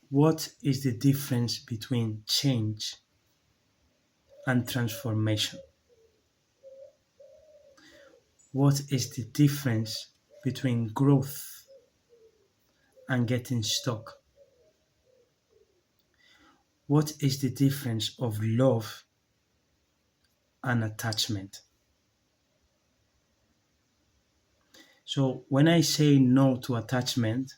What is the difference between change and transformation? What is the difference between growth and getting stuck? What is the difference of love and attachment? So when I say no to attachment,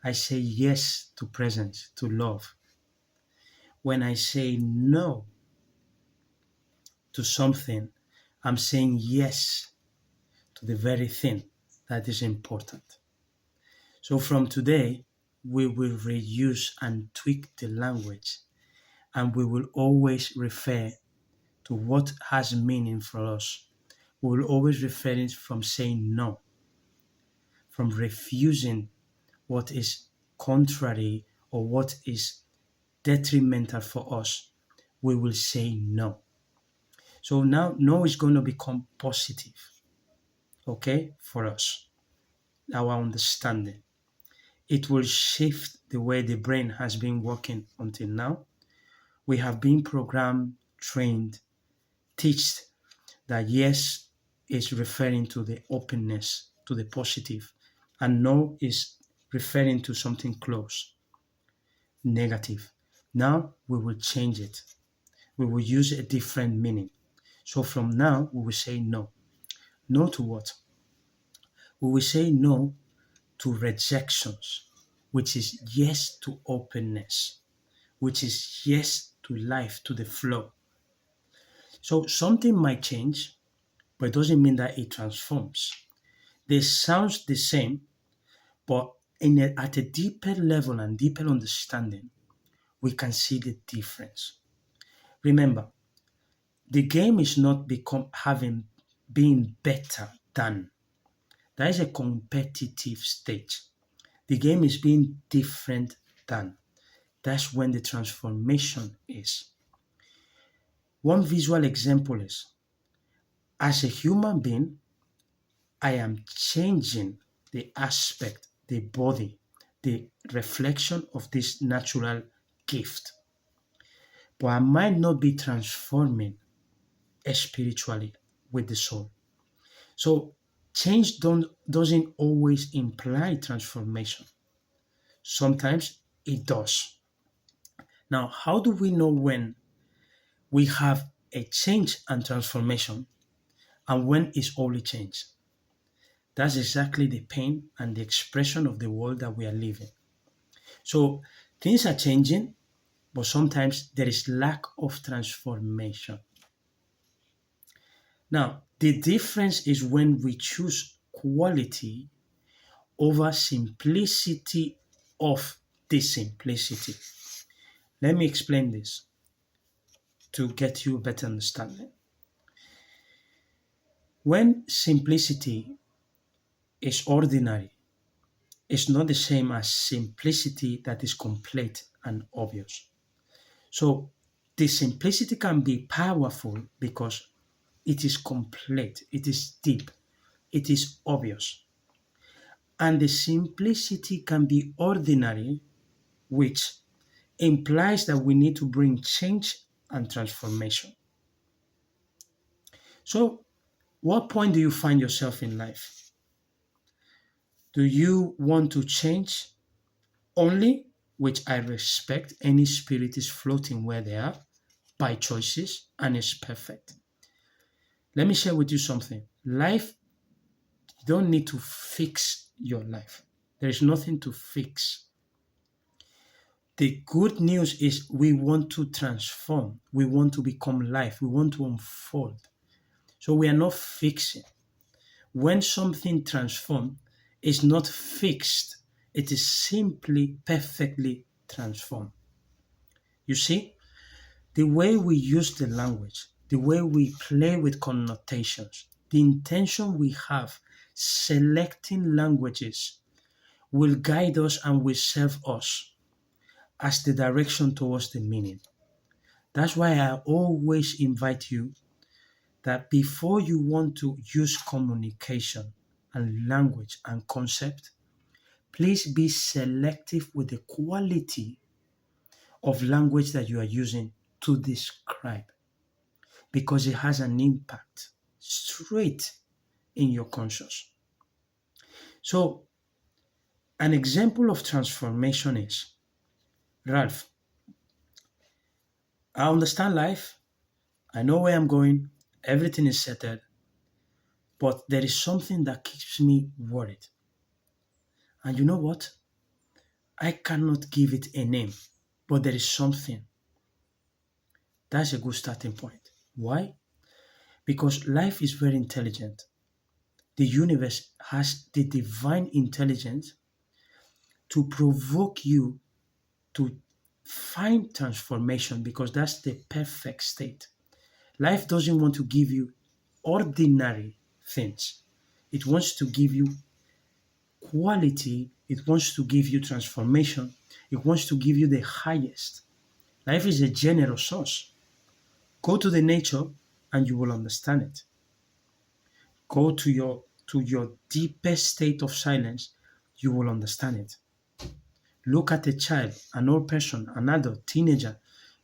I say yes to presence, to love. When I say no to something, I'm saying yes to the very thing that is important. So from today, we will reuse and tweak the language, and we will always refer to what has meaning for us. We will always refer it from saying no, from refusing what is contrary or what is detrimental for us. We will say no. So now no is going to become positive, okay, for us, our understanding. It will shift the way the brain has been working until now. We have been programmed, trained, taught that yes is referring to the openness, to the positive, and no is referring to something close, negative. Now we will change it. We will use a different meaning. So from now, we will say no. No to what? We will say no to rejections, which is yes to openness, which is yes to life, to the flow. So something might change, but it doesn't mean that it transforms. They sound the same, but at a deeper level and deeper understanding, we can see the difference. Remember, the game is not being better than. That is a competitive stage. The game is being different than. That's when the transformation is. One visual example is, as a human being, I am changing the aspect, the body, the reflection of this natural gift. But I might not be transforming spiritually with the soul. So change doesn't always imply transformation. Sometimes it does. Now, how do we know when we have a change and transformation and when it's only change? That's exactly the pain and the expression of the world that we are living. So things are changing, but sometimes there is lack of transformation. Now, the difference is when we choose quality over simplicity of the simplicity. Let me explain this to get you a better understanding. When simplicity is ordinary, it's not the same as simplicity that is complete and obvious. So the simplicity can be powerful because it is complete, it is deep, it is obvious. And the simplicity can be ordinary, which implies that we need to bring change and transformation. So, what point do you find yourself in life? Do you want to change only, which I respect, any spirit is floating where they are by choices and is perfect? Let me share with you something. Life, you don't need to fix your life. There is nothing to fix. The good news is we want to transform. We want to become life. We want to unfold. So we are not fixing. When something transforms, it's not fixed. It is simply perfectly transformed. You see, the way we use the language, the way we play with connotations, the intention we have selecting languages will guide us and will serve us as the direction towards the meaning. That's why I always invite you that before you want to use communication and language and concept, Please be selective with the quality of language that you are using to describe, because it has an impact straight in your conscious. So, an example of transformation is, Ralph, I understand life, I know where I'm going, everything is settled, but there is something that keeps me worried. And you know what? I cannot give it a name, but there is something. That's a good starting point. Why? Because life is very intelligent. The universe has the divine intelligence to provoke you to find transformation, because that's the perfect state. Life doesn't want to give you ordinary things. It wants to give you quality. It wants to give you transformation. It wants to give you the highest. Life is a generous source. Go to the nature and you will understand it. Go to your deepest state of silence, you will understand it. Look at a child, an old person, an adult, teenager.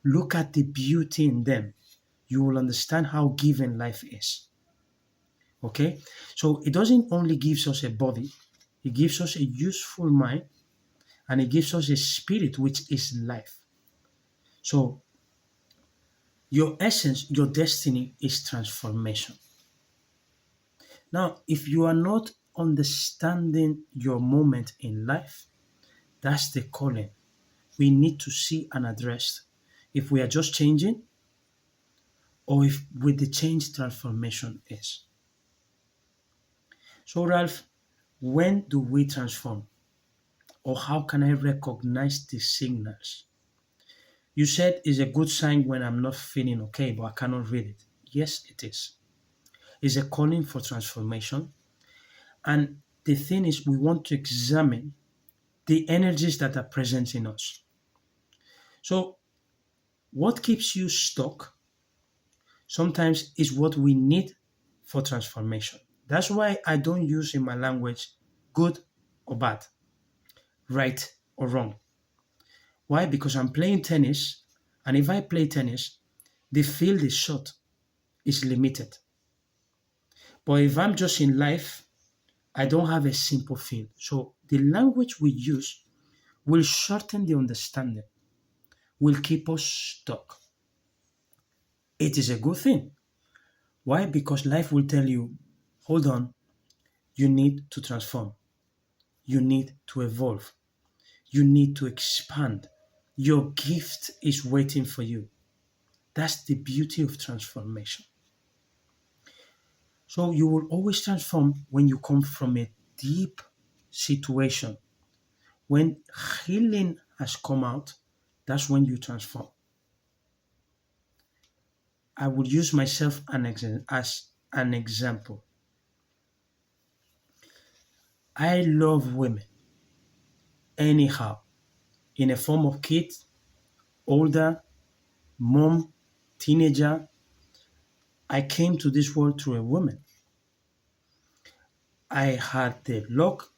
Look at the beauty in them. You will understand how given life is. Okay? So it doesn't only give us a body, it gives us a useful mind, and it gives us a spirit, which is life. So your essence, your destiny is transformation. Now, if you are not understanding your moment in life, that's the calling we need to see and address. If we are just changing, or if with the change transformation is. So, Ralph, when do we transform? Or how can I recognize the signals? You said it's a good sign when I'm not feeling okay, but I cannot read it. Yes, it is. It's a calling for transformation. And the thing is, we want to examine the energies that are present in us. So, what keeps you stuck sometimes is what we need for transformation. That's why I don't use in my language good or bad, right or wrong. Why? Because I'm playing tennis, and if I play tennis, the field is short, is limited. But if I'm just in life, I don't have a simple field. So the language we use will shorten the understanding, will keep us stuck. It is a good thing. Why? Because life will tell you, hold on, you need to transform. You need to evolve. You need to expand. Your gift is waiting for you. That's the beauty of transformation. So you will always transform when you come from a deep situation. When healing has come out, that's when you transform. I would use myself as an example. I love women anyhow, in a form of kid, older, mom, teenager. I came to this world through a woman. I had the luck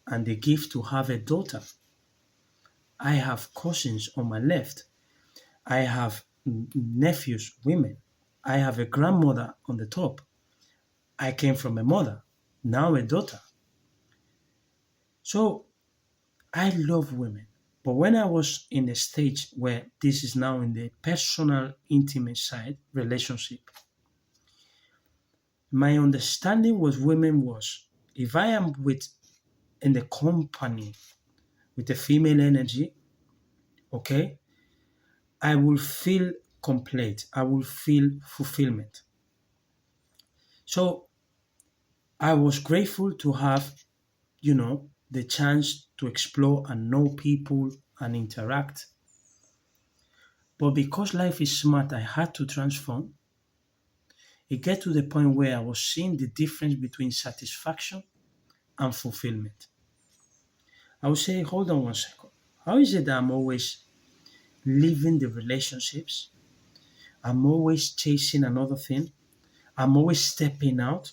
and the gift to have a daughter. I have cousins on my left. I have nephews, women. I have a grandmother on the top. I came from a mother, now a daughter. So I love women. But when I was in the stage where this is now in the personal, intimate side, relationship, my understanding was women was, if I am in the company with a female energy, okay, I will feel complete. I will feel fulfillment. So I was grateful to have, the chance to explore and know people and interact. But because life is smart, I had to transform. It get to the point where I was seeing the difference between satisfaction and fulfillment. I would say, hold on one second. How is it that I'm always leaving the relationships? I'm always chasing another thing. I'm always stepping out.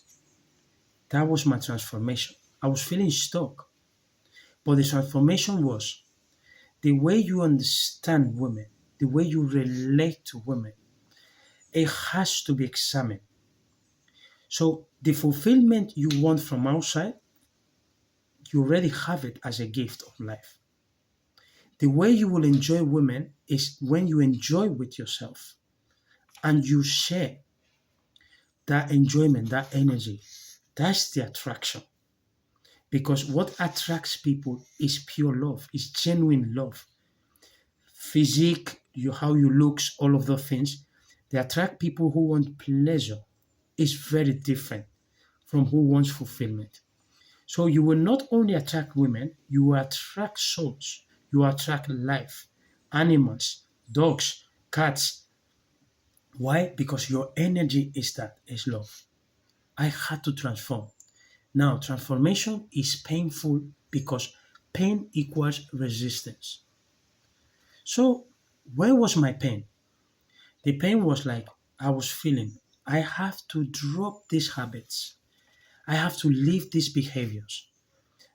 That was my transformation. I was feeling stuck. But the transformation was the way you understand women, the way you relate to women. It has to be examined. So the fulfillment you want from outside, you already have it as a gift of life. The way you will enjoy women is when you enjoy with yourself and you share that enjoyment, that energy. That's the attraction. Because what attracts people is pure love, is genuine love. Physique, how you looks, all of those things, they attract people who want pleasure. It's very different from who wants fulfillment. So you will not only attract women, you will attract souls, you will attract life, animals, dogs, cats. Why? Because your energy is love. I had to transform. Now, transformation is painful because pain equals resistance. So, where was my pain? The pain was like I was feeling I have to drop these habits. I have to leave these behaviors.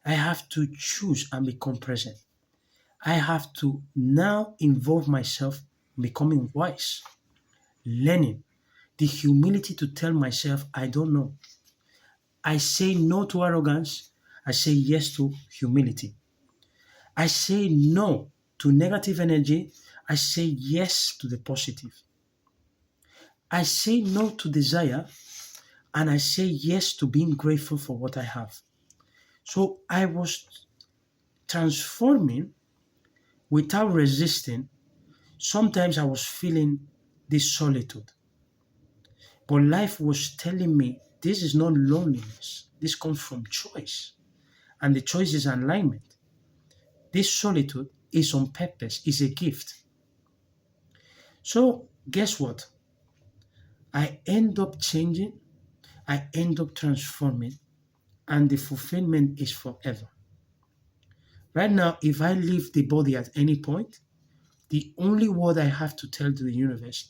I have to choose and become present. I have to now involve myself in becoming wise, learning, the humility to tell myself I don't know. I say no to arrogance. I say yes to humility. I say no to negative energy. I say yes to the positive. I say no to desire and I say yes to being grateful for what I have. So I was transforming without resisting. Sometimes I was feeling this solitude, but life was telling me this is not loneliness. This comes from choice, and the choice is alignment. This solitude is on purpose, is a gift. So guess what? I end up changing, I end up transforming, and the fulfillment is forever. Right now, if I leave the body at any point, the only word I have to tell to the universe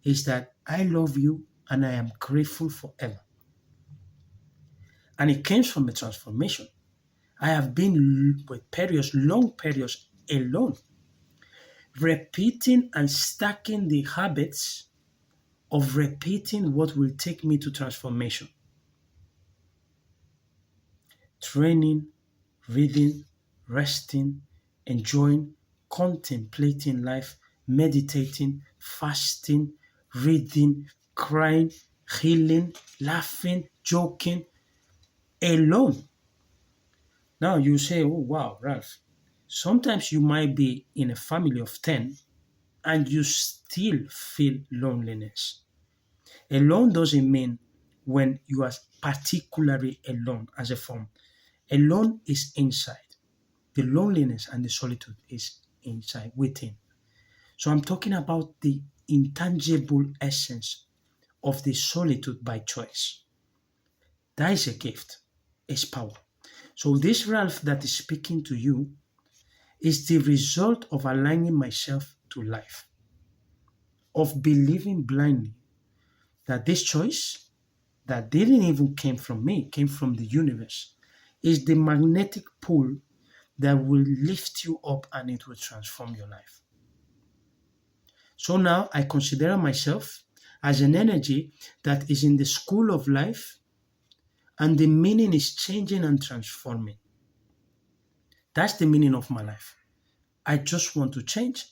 is that I love you and I am grateful forever. And it comes from a transformation. I have been with periods, long periods alone, repeating and stacking the habits of repeating what will take me to transformation. Training, reading, resting, enjoying, contemplating life, meditating, fasting, reading, crying, healing, laughing, joking, alone. Now you say, oh wow, Ralph, sometimes you might be in a family of 10 and you still feel loneliness. Alone doesn't mean when you are particularly alone as a form. Alone is inside. The loneliness and the solitude is inside, within. So I'm talking about the intangible essence of the solitude by choice. That is a gift. It's power. So this Ralph that is speaking to you is the result of aligning myself to life, of believing blindly that this choice that didn't even came from me, came from the universe, is the magnetic pull that will lift you up and it will transform your life. So now I consider myself as an energy that is in the school of life and the meaning is changing and transforming. That's the meaning of my life. I just want to change,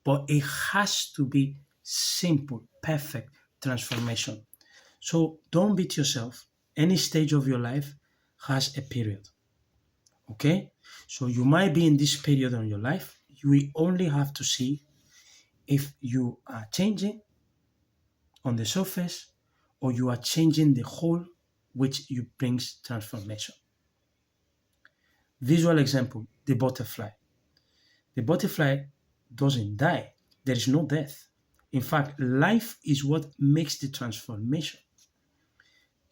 but it has to be simple, perfect transformation. So don't beat yourself. Any stage of your life has a period. Okay? So you might be in this period of your life. You will only have to see if you are changing on the surface or you are changing the whole, which you brings transformation. Visual example, the butterfly. The butterfly doesn't die. There is no death. In fact, life is what makes the transformation.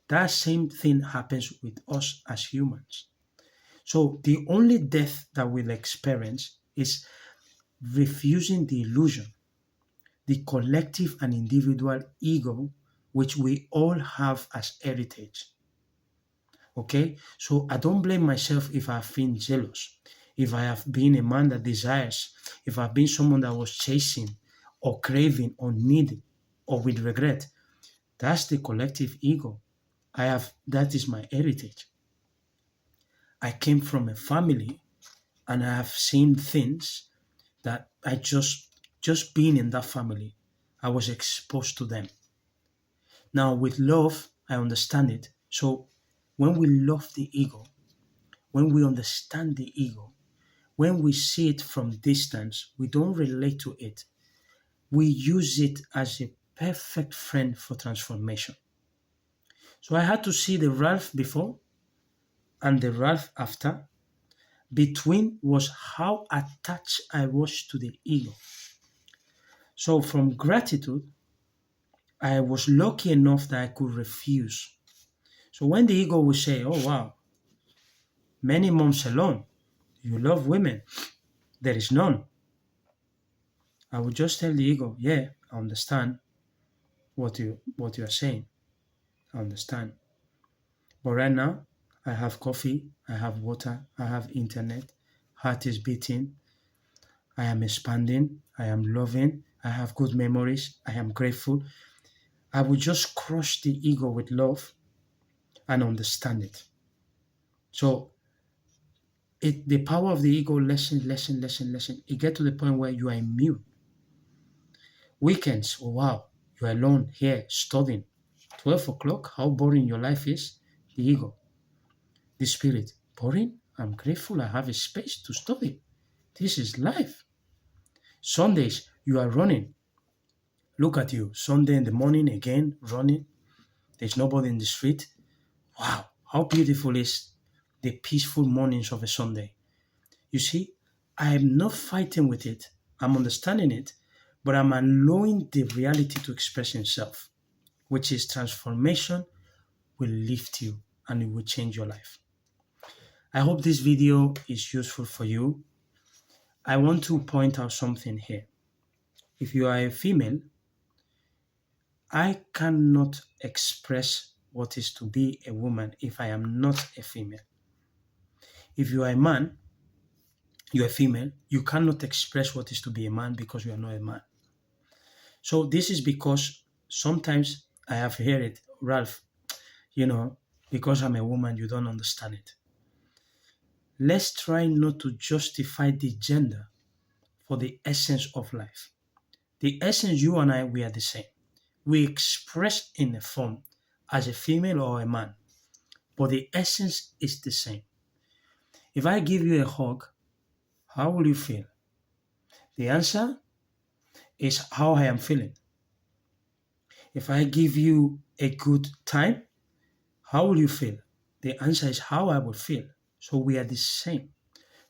That same thing happens with us as humans. So the only death that we'll experience is refusing the illusion, the collective and individual ego which we all have as heritage. Okay? So I don't blame myself if I've been jealous, if I have been a man that desires, if I've been someone that was chasing or craving or needing or with regret. That's the collective ego. That is my heritage. I came from a family and I have seen things that I just being in that family, I was exposed to them. Now with love, I understand it. So when we love the ego, when we understand the ego, when we see it from distance, we don't relate to it. We use it as a perfect friend for transformation. So I had to see the Ralph before and the Ralph after. Between was how attached I was to the ego. So from gratitude, I was lucky enough that I could refuse. So when the ego will say, oh wow, many moms alone, you love women, there is none. I would just tell the ego, yeah, I understand what you are saying. I understand. But right now, I have coffee, I have water, I have internet, heart is beating, I am expanding, I am loving, I have good memories, I am grateful. I will just crush the ego with love and understand it. So the power of the ego lessen. It get to the point where you are immune. Weekends, oh wow, you are alone here studying. 12 o'clock, how boring your life is. The ego, the spirit, boring? I'm grateful I have a space to study. This is life. Sundays, you are running. Look at you, Sunday in the morning again, running. There's nobody in the street. Wow, how beautiful is the peaceful mornings of a Sunday. You see, I am not fighting with it. I'm understanding it, but I'm allowing the reality to express itself, which is transformation will lift you and it will change your life. I hope this video is useful for you. I want to point out something here. If you are a female, I cannot express what is to be a woman if I am not a female. If you are a man, you're a female, you cannot express what is to be a man because you are not a man. So this is because sometimes I have heard it, Ralph, because I'm a woman, you don't understand it. Let's try not to justify the gender for the essence of life. The essence, you and I, we are the same. We express in a form as a female or a man, but the essence is the same. If I give you a hug, how will you feel? The answer is how I am feeling. If I give you a good time, how will you feel? The answer is how I will feel. So we are the same.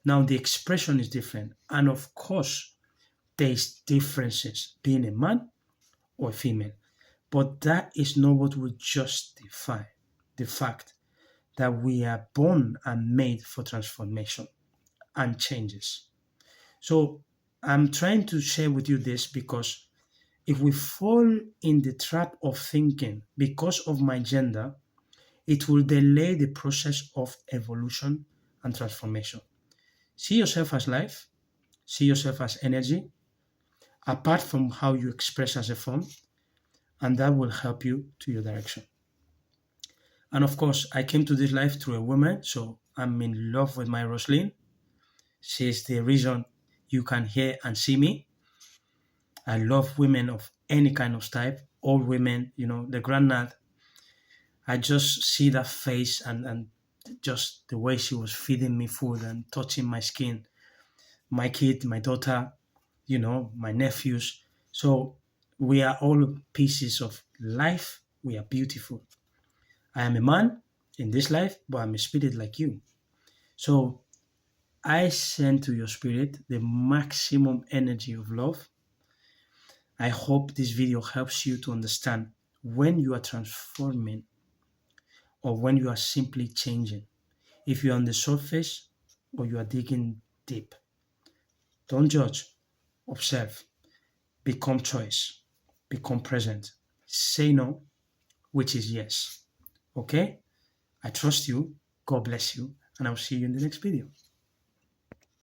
Now the expression is different. And of course, there's differences being a man or a female. But that is not what will justify the fact that we are born and made for transformation and changes. So I'm trying to share with you this because if we fall in the trap of thinking because of my gender, it will delay the process of evolution and transformation. See yourself as life, see yourself as energy, apart from how you express as a form, and that will help you to your direction. And of course, I came to this life through a woman, so I'm in love with my Roslyn. She's the reason you can hear and see me. I love women of any kind of type, all women, the granddad. I just see that face and just the way she was feeding me food and touching my skin. My kid, my daughter, my nephews. So we are all pieces of life. We are beautiful. I am a man in this life, but I'm a spirit like you. So I send to your spirit the maximum energy of love. I hope this video helps you to understand when you are transforming or when you are simply changing. If you're on the surface or you are digging deep, don't judge, observe, become choice, become present. Say no, which is yes. Okay? I trust you. God bless you. And I'll see you in the next video.